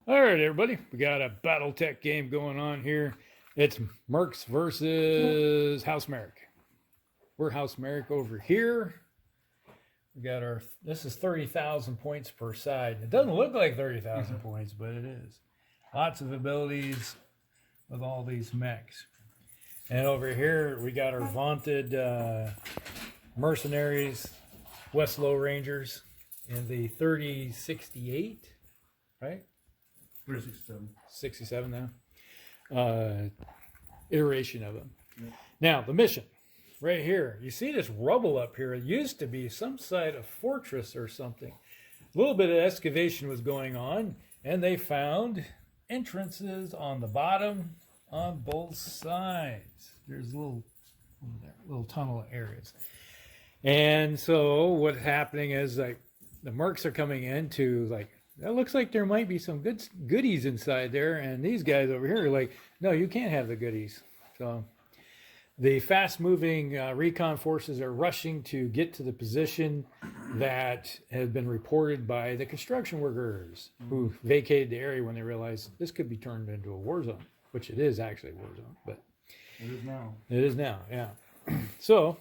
All right, everybody, we got a Battletech game going on here. It's Mercs versus House Marik. We're House Marik over here. We got our, this is 30,000 points per side. It doesn't look like 30,000 points, but it is. Lots of abilities with all these mechs. And over here, we got our vaunted mercenaries, Westlow Rangers, in the 3068, right? 67. 67 now. Iteration of them. Yeah. Now, the mission. Right here. You see this rubble up here. It used to be some side of fortress or something. A little bit of excavation was going on, and they found entrances on the bottom on both sides. There's little tunnel areas. And so what's happening is, like, the mercs are coming in to, like, that looks like there might be some goodies inside there, and these guys over here are like, no, you can't have the goodies. So the fast-moving Recon forces are rushing to get to the position that has been reported by the construction workers who vacated the area when they realized this could be turned into a war zone, which it is actually a war zone, but It is now. it is now, yeah. So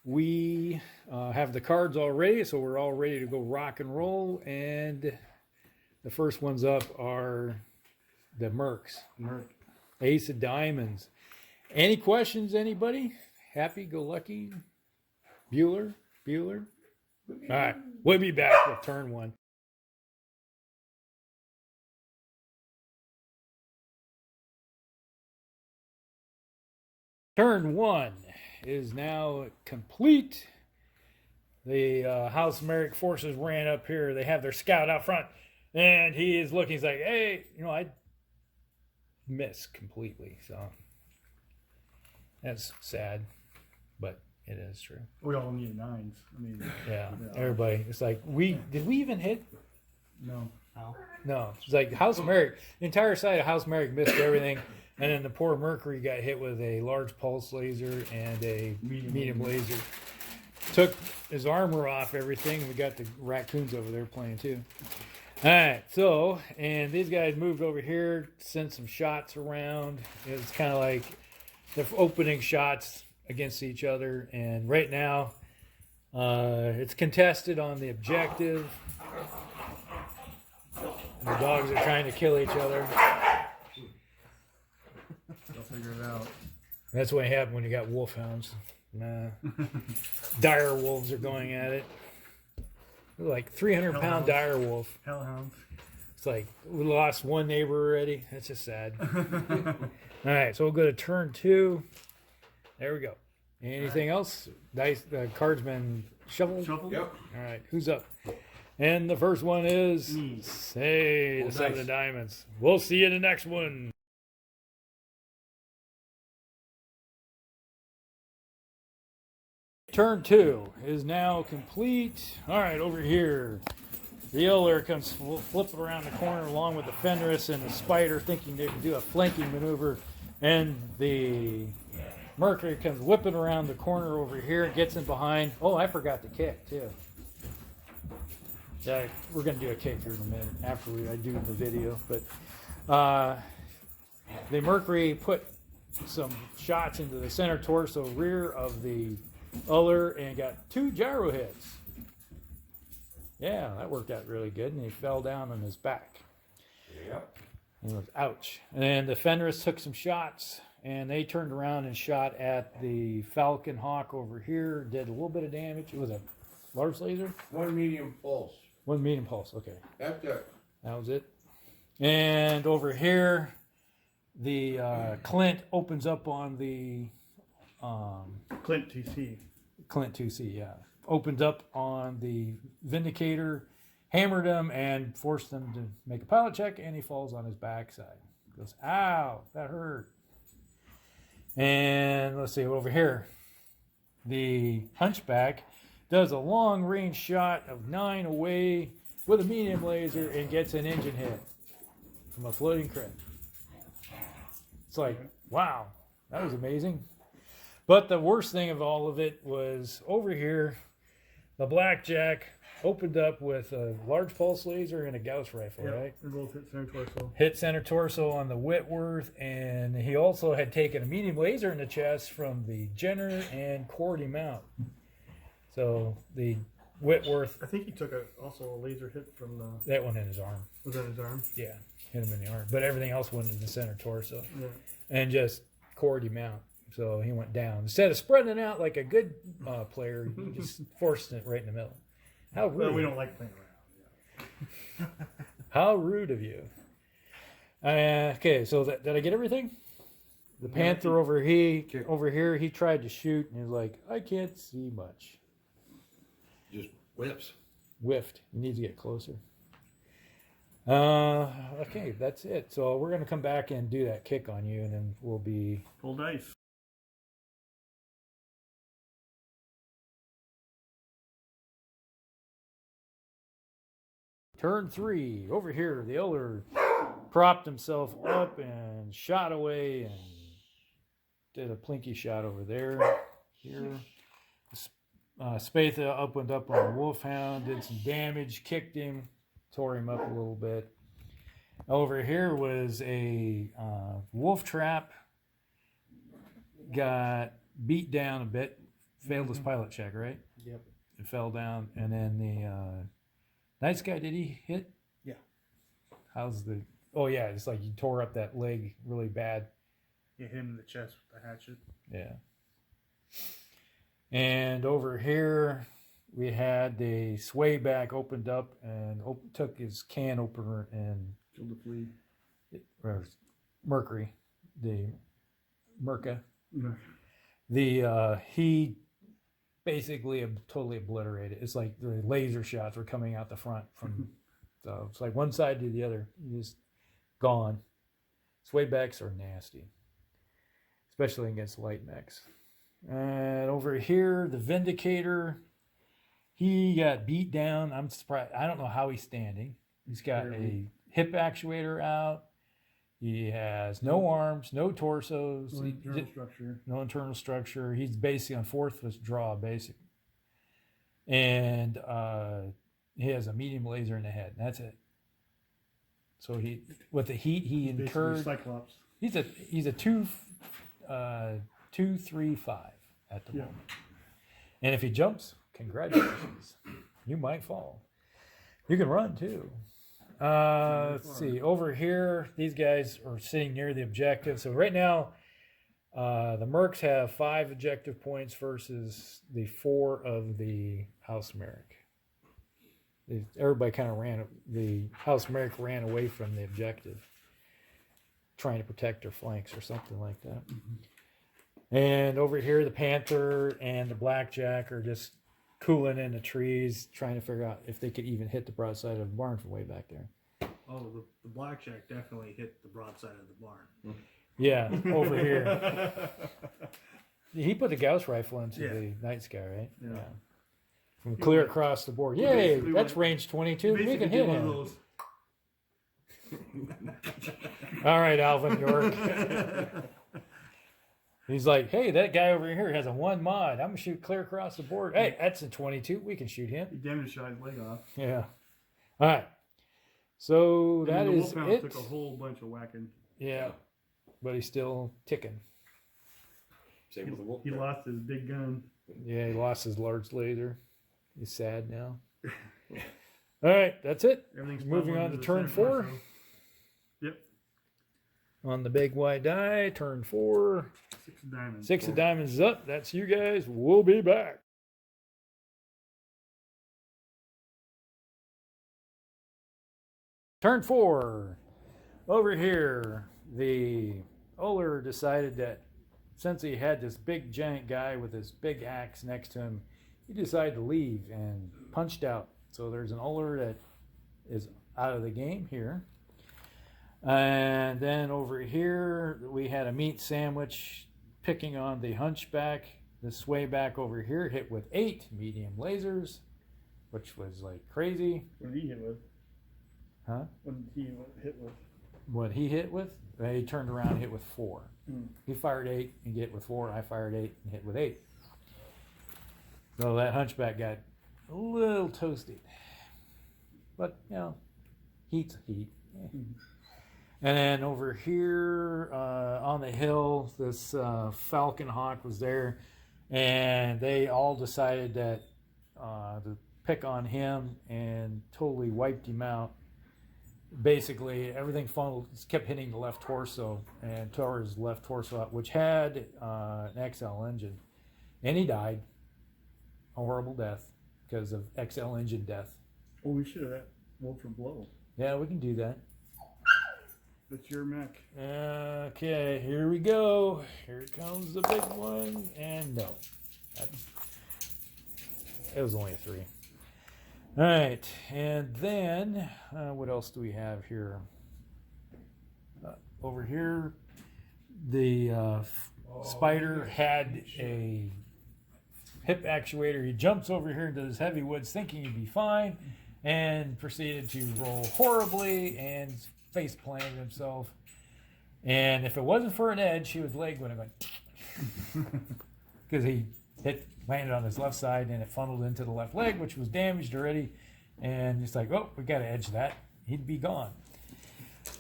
we have the cards all ready, so we're all ready to go rock and roll, and the first ones up are the Mercs. Marik. Ace of Diamonds. Any questions, anybody? Happy-go-lucky? Bueller? All right, we'll be back with turn one. Turn one is now complete. The House Marik forces ran up here. They have their scout out front, and he is looking. He's like, hey, you know, I missed completely. So that's sad, but it is true. We all need nines. I mean, Yeah, everybody. It's like, did we even hit? no. No. It's like House Marik, the entire side of House Marik missed everything. And then the poor Mercury got hit with a large pulse laser and a medium laser. Took his armor off everything. We got the raccoons over there playing too. All right, so, and these guys moved over here, sent some shots around. It's kind of like they're opening shots against each other. And right now, it's contested on the objective. And the dogs are trying to kill each other. I'll figure it out. That's what happened when you got wolfhounds. Nah. Dire wolves are going at it. They're like 300-pound dire wolf. Hellhounds. It's like we lost one neighbor already. That's just sad. All right, so we'll go to turn two. There we go. Anything else? Dice, cards been shuffled? Shuffle? Yep. All right, who's up? And the first one is, Me. say, the Well, seven nice. of diamonds. We'll see you in the next one. Turn two is now complete. All right, over here. The Yeller comes flipping around the corner along with the Fenris and the Spider, thinking they can do a flanking maneuver. And the Mercury comes whipping around the corner over here, gets in behind. Oh, I forgot to kick, too. Yeah, we're going to do a kick here in a minute after I do the video. But the Mercury put some shots into the center torso rear of the Uller and got 2 gyro hits. Yeah, that worked out really good, and he fell down on his back. Yep. And it was ouch. And the Fenris took some shots, and they turned around and shot at the Falcon Hawk over here. Did a little bit of damage. It was a large laser. One medium pulse. One medium pulse. Okay, That's it. that was it. And over here, the Clint opens up on the Clint TC. Clint 2C, yeah. Opened up on the Vindicator, hammered him, and forced him to make a pilot check, and he falls on his backside. Goes, ow, that hurt. And let's see, over here, the Hunchback does a long-range shot of 9 away with a medium laser and gets an engine hit from a floating crit. It's like, wow, that was amazing. But the worst thing of all of it was over here, the Blackjack opened up with a large pulse laser and a Gauss rifle, Yep, right? they both hit center torso. Hit center torso on the Whitworth, and he also had taken a medium laser in the chest from the Jenner and Cordy mount. So the Whitworth, I think he took also a laser hit from the. that one in his arm. Was that his arm? Yeah, hit him in the arm. But everything else went in the center torso. Yeah. And just Cordy mount. So he went down. Instead of spreading it out like a good player, he just forced it right in the middle. How rude. Well, we don't like playing around. Yeah. How rude of you. Okay, so did I get everything? The Panther over here, he tried to shoot, and he was like, I can't see much. Just whips. Whiffed. You need to get closer. Okay, that's it. So we're going to come back and do that kick on you, and then we'll be... Full dice. Turn 3. Over here, the elder propped himself up and shot away and did a plinky shot over there. Here. Spatha opened up on Wolfhound, did some damage, kicked him, tore him up a little bit. Over here was a wolf trap. Got beat down a bit. Failed his pilot check, right? Yep. It fell down. And then the nice guy, did he hit? Yeah. How's the... Oh, yeah, it's like you tore up that leg really bad. You hit him in the chest with the hatchet. Yeah. And over here, we had the sway back opened up and took his can opener and... Killed the flea. Or Mercury. The Merca. No. He basically totally obliterated. It's like the laser shots were coming out the front from... So it's like one side to the other. Just gone. Swaybacks are nasty. Especially against light mechs. And over here, the Vindicator, he got beat down. I'm surprised. I don't know how he's standing. He's got a hip actuator out. He has no arms, no torsos. No internal structure. No internal structure. He's basically on fourth draw, basic. And he has a medium laser in the head. And that's it. So he, with the heat he incurred, Cyclops. he's a 2-3-5 at the moment. And if he jumps, congratulations. You might fall. You can run too. Let's see. Over here, these guys are sitting near the objective. So right now, the Mercs have 5 objective points versus the 4 of the House Marik. Everybody kind of ran. The House Marik ran away from the objective, trying to protect their flanks or something like that. Mm-hmm. And over here, the Panther and the Blackjack are just cooling in the trees, trying to figure out if they could even hit the broadside of the barn from way back there. Oh, the Blackjack definitely hit the broadside of the barn. Yeah, over here. He put the Gauss rifle into the Night Sky, right? Yeah. From clear across the board. Yay, that's range 22. We can hit him. All right, Alvin York. He's like, hey, that guy over here has a 1 mod. I'm going to shoot clear across the board. Hey, that's a 22. We can shoot him. He damaged shot his leg off. Yeah. All right. So that is it. Took a whole bunch of whacking. Yeah. But he's still ticking. Same with the wolf. He lost his big gun. Yeah, he lost his large laser. He's sad now. All right, that's it. Everything's moving on to turn 4. Yep. On the big white die, turn 4. 6 of diamonds. 6 of diamonds is up. That's you guys. We'll be back. Turn 4. Over here, the Oler decided that since he had this big giant guy with his big axe next to him, he decided to leave and punched out. So there's an Oler that is out of the game here. And then over here, we had a meat sandwich picking on the Hunchback. The Swayback over here hit with 8 medium lasers, which was like crazy. What did he hit with? Huh? What did he hit with? What he hit with? He turned around and hit with 4. Hmm. He fired 8 and hit with 4. I fired 8 and hit with 8. So that Hunchback got a little toasted. But, heat's heat. And then over here on the hill, this Falcon Hawk was there, and they all decided that to pick on him and totally wiped him out. Basically, everything funneled, kept hitting the left torso and tore his left torso out, which had an XL engine. And he died a horrible death because of XL engine death. Well, we should have rolled for blow. Yeah, we can do that. That's your mech. Okay, here we go. Here comes the big one. And no. It was only a 3. All right, and then what else do we have here? Over here, the Spider had a hip actuator. He jumps over here into this heavy woods thinking he'd be fine, and proceeded to roll horribly and face planted himself. And if it wasn't for an edge, his leg would have gone because he landed on his left side and it funneled into the left leg, which was damaged already. And it's like, oh, we got to edge that. He'd be gone.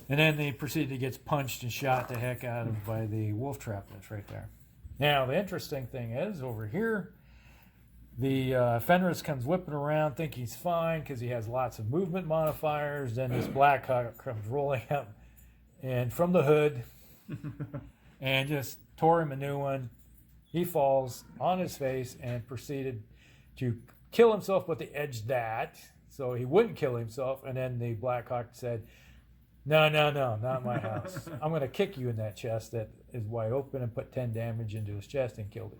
And then they proceeded to get punched and shot the heck out of by the wolf trap that's right there. Now, the interesting thing is over here, the Fenris comes whipping around, thinking he's fine because he has lots of movement modifiers. Then this Black Hawk comes rolling up and from the hood and just tore him a new one. He falls on his face and proceeded to kill himself, but they edged that so he wouldn't kill himself. And then the Black Hawk said, no, not my house. I'm going to kick you in that chest that is wide open, and put 10 damage into his chest and killed him.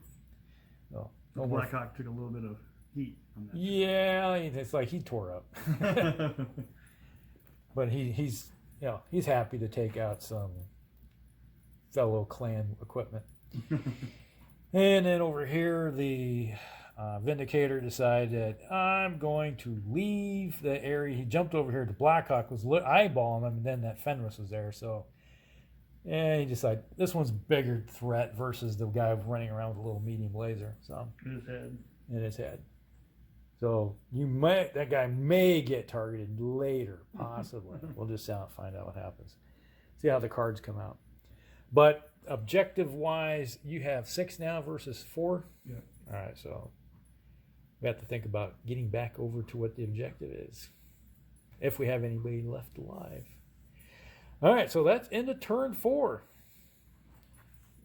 So, The Black Hawk took a little bit of heat on that. yeah, it's like he tore up. But he's happy to take out some fellow clan equipment. And then over here, the Vindicator decided that I'm going to leave the area. He jumped over here. The Blackhawk was eyeballing him, and then that Fenris was there. So, he decided this one's a bigger threat versus the guy running around with a little medium laser. So in his head. So that guy may get targeted later, possibly. We'll just find out what happens. See how the cards come out. But objective-wise, you have 6 now versus 4? Yeah. All right, so we have to think about getting back over to what the objective is, if we have anybody left alive. All right, so that's into turn 4.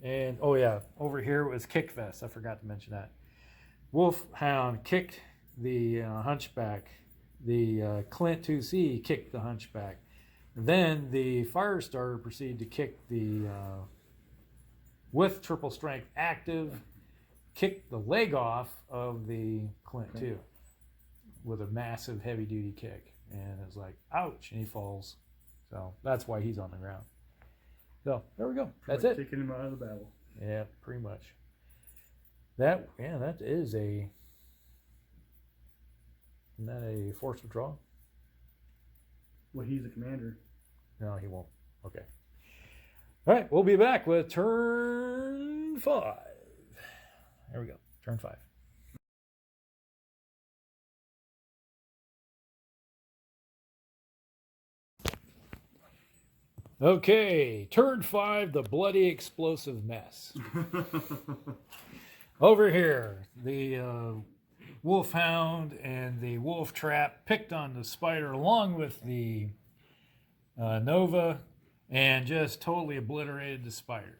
And, over here was Kickfest. I forgot to mention that. Wolfhound kicked the Hunchback. The Clint 2C kicked the Hunchback. Then the Firestarter proceeded to kick the, with triple strength active, kicked the leg off of the Clint 2 with a massive heavy duty kick. And it was like, ouch, and he falls. So that's why he's on the ground. So there we go. That's it. Taking him out of the battle. Yeah, pretty much. That is isn't that a force withdrawal? Well, he's the commander. No, he won't. Okay. All right, we'll be back with turn 5. There we go. Turn 5. Okay, turn 5, the bloody explosive mess. Over here, the Wolfhound and the Wolf Trap picked on the Spider along with the Nova and just totally obliterated the Spider.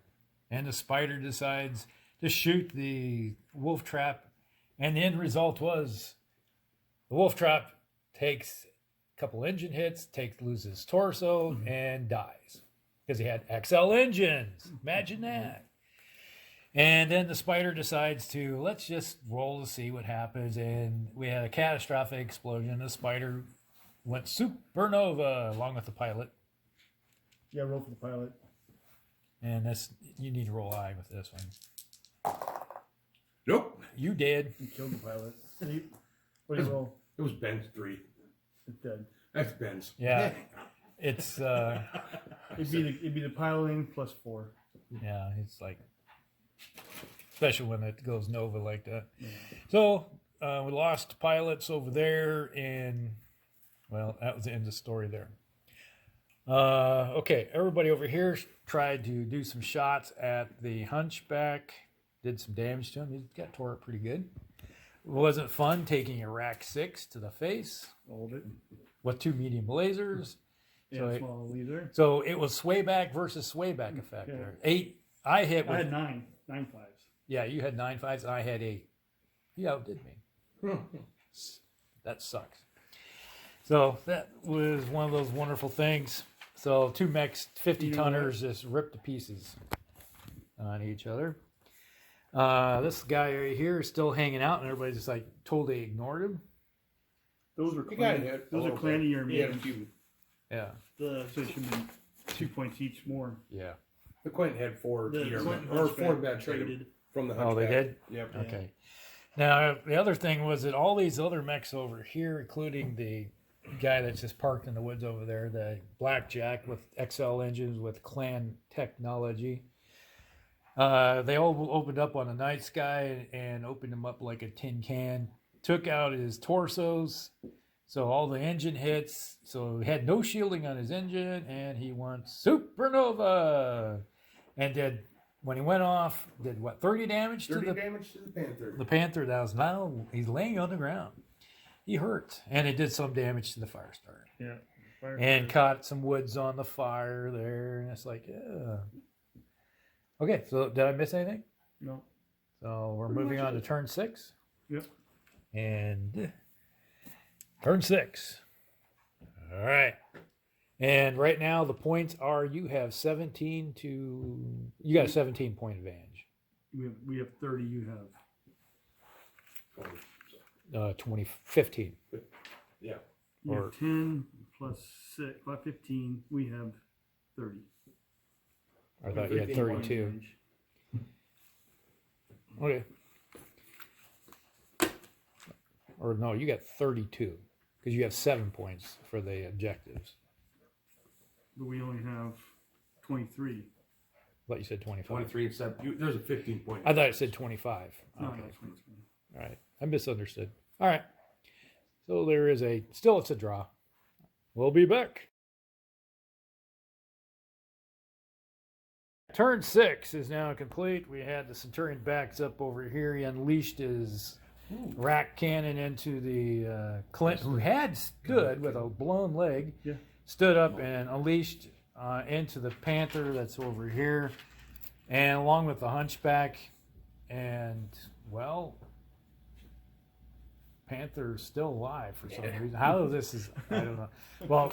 And the Spider decides to shoot the Wolf Trap, and the end result was the Wolf Trap takes a couple engine hits, loses torso, and dies because he had XL engines. Imagine that. And then the Spider decides to, let's just roll to see what happens. And we had a catastrophic explosion. The Spider went supernova along with the pilot. Yeah, roll for the pilot. And you need to roll high with this one. Nope. You did. He killed the pilot. What do you roll? It was Ben's 3. It's dead. That's Ben's. Yeah. It's, It'd be the piloting plus 4. yeah, it's like, especially when it goes nova like that. Yeah. So we lost pilots over there, and well, that was the end of the story there. Okay, everybody over here tried to do some shots at the Hunchback, did some damage to him. He got tore up pretty good. It wasn't fun taking a Rack 6 to the face Hold it. with 2 medium lasers. Yeah, small laser. So it was swayback versus swayback effect Yeah. there. 8, I hit with, I had nine fives. yeah, you had 9 5s, and I had 8. You outdid me. That sucks. So that was one of those wonderful things. So 2 mechs, 50 tonners just ripped to pieces on each other. This guy right here is still hanging out, and everybody's just like totally ignored him. Those were You got hit. those are clanny or He had a mid. few. Yeah, So it should be 2 points each more. yeah. The Quentin had 4 The TR Clinton or 4 Hunchback bad traded. from the Oh, they Hunchback. did? Yep. Okay. Now, the other thing was that all these other mechs over here, including the guy that's just parked in the woods over there, the Blackjack with XL engines with clan technology, they all opened up on the night sky and opened them up like a tin can, took out his torsos, so all the engine hits, so he had no shielding on his engine, and he went supernova, and did, when he went off, did what, 30 damage to 30 the damage to the Panther. the Panther. That was now, he's laying on the ground. He hurt, and it did some damage to the Firestarter, Yeah. and caught some woods on the fire there, and it's like, yeah. Okay, so did I miss anything? No. So we're moving on to turn 6. Yep. And turn 6. All right. And right now the points are, you have 17 to, you got a 17 point advantage. We have 30. You have 15. Yeah. you Or- have 10 plus 6 plus 15. We have 30. I thought you had 15 32. Okay. Or no, you got 32 because you have 7 points for the objectives. But we only have 23. I thought you said 25. 23 and 7. There's a 15 point. I thought it said 25. No, Okay. no, 23. All right. I misunderstood. All right. So there is still it's a draw. We'll be back. Turn 6 is now complete. We had the Centurion backs up over here. He unleashed his rack cannon into the Clint, who had stood with a blown leg, Yeah. stood up and unleashed into the Panther that's over here, and along with the Hunchback. And, well, Panther's still alive for some reason. How this is, I don't know. Well,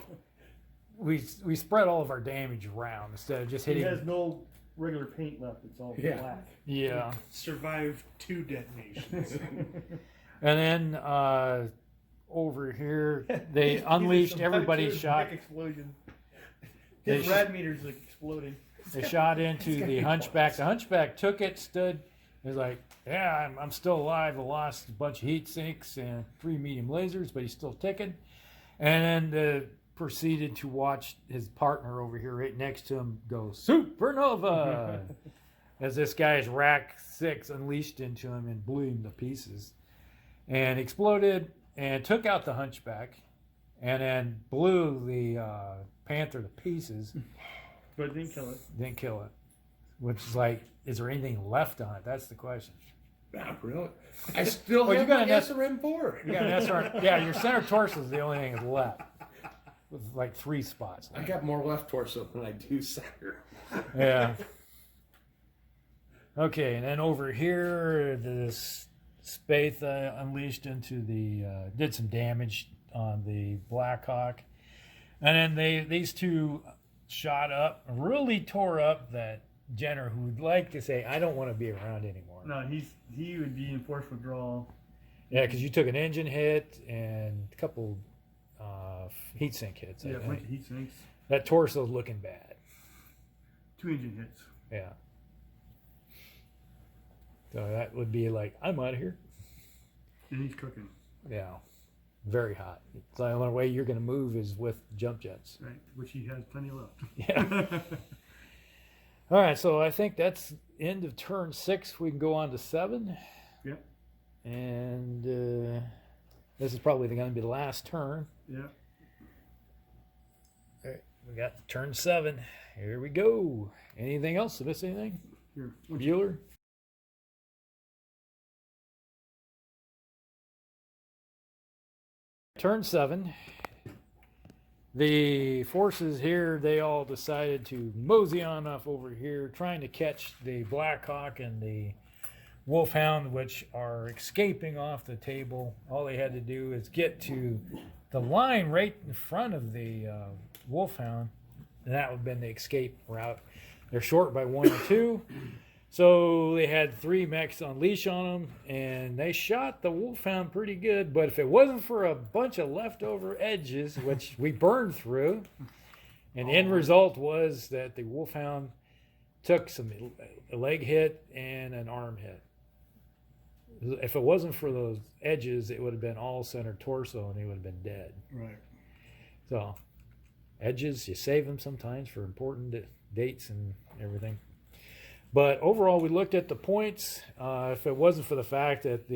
we spread all of our damage around instead of just He hitting. has no regular paint left. It's all Yeah. black. Yeah. Survived 2 detonations. And then over here, they unleashed everybody's shot. Explosion. They His sh- rad meter's like exploding. They shot into the Hunchback. The Hunchback took it, stood. He was like, yeah, I'm still alive. I lost a bunch of heat sinks and 3 medium lasers, but he's still ticking. And then proceeded to watch his partner over here right next to him go supernova as this guy's Rack 6 unleashed into him and blew him to pieces and exploded and took out the Hunchback and then blew the Panther to pieces. But it didn't kill it. Didn't kill it. Which is like, is there anything left on it? That's the question. Not really. I still Well, you have got my an S- SRM4. You got an SR, yeah, your center torso is the only thing that's left. With like 3 spots. I got more left torso than I do center. Yeah. Okay, and then over here, this Spath unleashed into the, did some damage on the Blackhawk. And then these two shot up, really tore up that Jenner, who would like to say, I don't want to be around anymore. No, he would be in force withdrawal. Yeah, because you took an engine hit and a couple heat sink hits. Yeah, I a bunch think. of heat sinks. That torso's looking bad. 2 engine hits. Yeah. So that would be like, I'm out of here. And he's cooking. Yeah. Very hot. It's the only way you're going to move is with jump jets. Right, which he has plenty left. Yeah. All right, so I think that's end of turn 6. We can go on to 7. Yep. And this is probably going to be the last turn. Yeah. All right, we got turn 7. Here we go. Anything else? Did I miss anything? Here. Bueller? Turn 7. The forces here, they all decided to mosey on off over here, trying to catch the Black Hawk and the Wolfhound, which are escaping off the table. All they had to do is get to the line right in front of the Wolfhound, and that would have been the escape route. They're short by 1 or 2. So they had 3 mechs on leash on them, and they shot the Wolfhound pretty good. But if it wasn't for a bunch of leftover edges, which we burned through, and the end result was that the Wolfhound took a leg hit and an arm hit. If it wasn't for those edges, it would have been all center torso, and he would have been dead. Right. So edges, you save them sometimes for important dates and everything. But overall, we looked at the points. If it wasn't for the fact that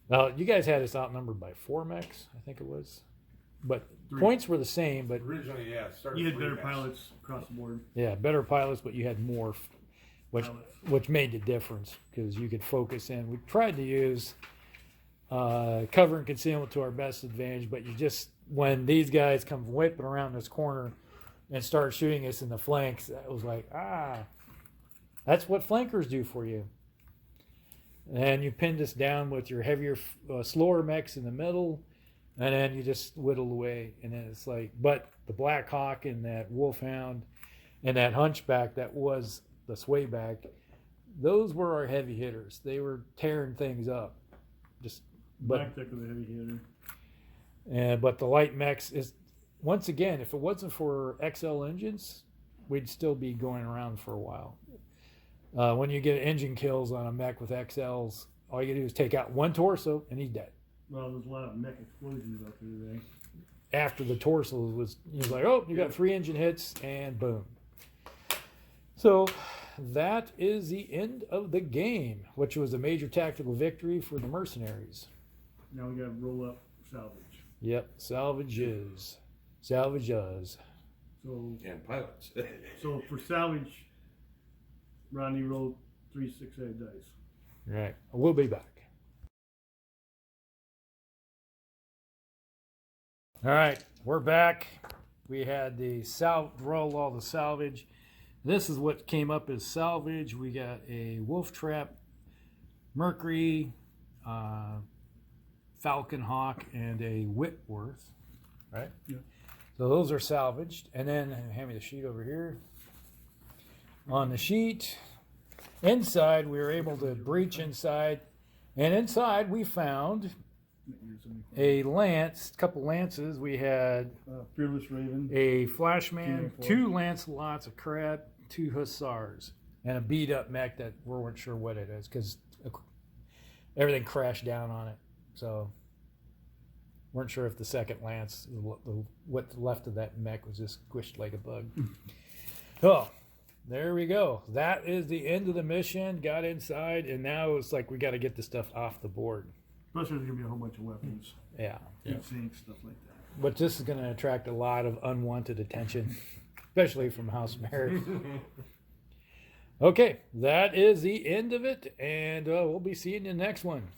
well, you guys had us outnumbered by 4 mechs, I think it was. But 3. Points were the same. But Originally, yeah, it started You had 3 better mechs. pilots across the board. yeah, better pilots, but you had more, which Pilots. made the difference because you could focus in. We tried to use cover and concealment to our best advantage, but you just, when these guys come whipping around this corner and start shooting us in the flanks, it was like, that's what flankers do for you. And you pinned us down with your heavier, slower mechs in the middle, and then you just whittled away. And then it's like, but the Black Hawk and that Wolfhound and that Hunchback that was the swayback, those were our heavy hitters. They were tearing things up. Battletech was a heavy hitter. But the light mechs is, once again, if it wasn't for XL engines, we'd still be going around for a while. When you get engine kills on a mech with XLs, all you do is take out 1 torso and he's dead. Well, there's a lot of mech explosions out there today. After the torso was like, oh, you got 3 engine hits and boom. So that is the end of the game, which was a major tactical victory for the mercenaries. Now we got to roll up salvage. Yep, salvages. Salvages. So, And pilots. so for salvage, Rodney rolled 3 6-sided dice. Right. We'll be back. All right, we're back. We had the roll all the salvage. This is what came up as salvage. We got a Wolf Trap, Mercury, Falcon Hawk, and a Whitworth. Right? Yeah. So those are salvaged. And then, hand me the sheet over here. On the sheet, inside, we were able to breach inside. And inside, we found a lance, a couple lances. We had Fearless Raven. a Flashman, 2 2 Lancelots, a Krat, 2 Hussars, and a beat-up mech that we weren't sure what it is because everything crashed down on it. So weren't sure if the second Lance, what's left of that mech, was just squished like a bug. Oh, there we go. That is the end of the mission. Got inside, and now it's like we got to get the stuff off the board. Plus, there's going to be a whole bunch of weapons. Yeah. Heat sinks, stuff like that. But this is going to attract a lot of unwanted attention, especially from House Marik. Okay, that is the end of it, and we'll be seeing you in the next one.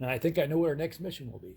And I think I know what our next mission will be.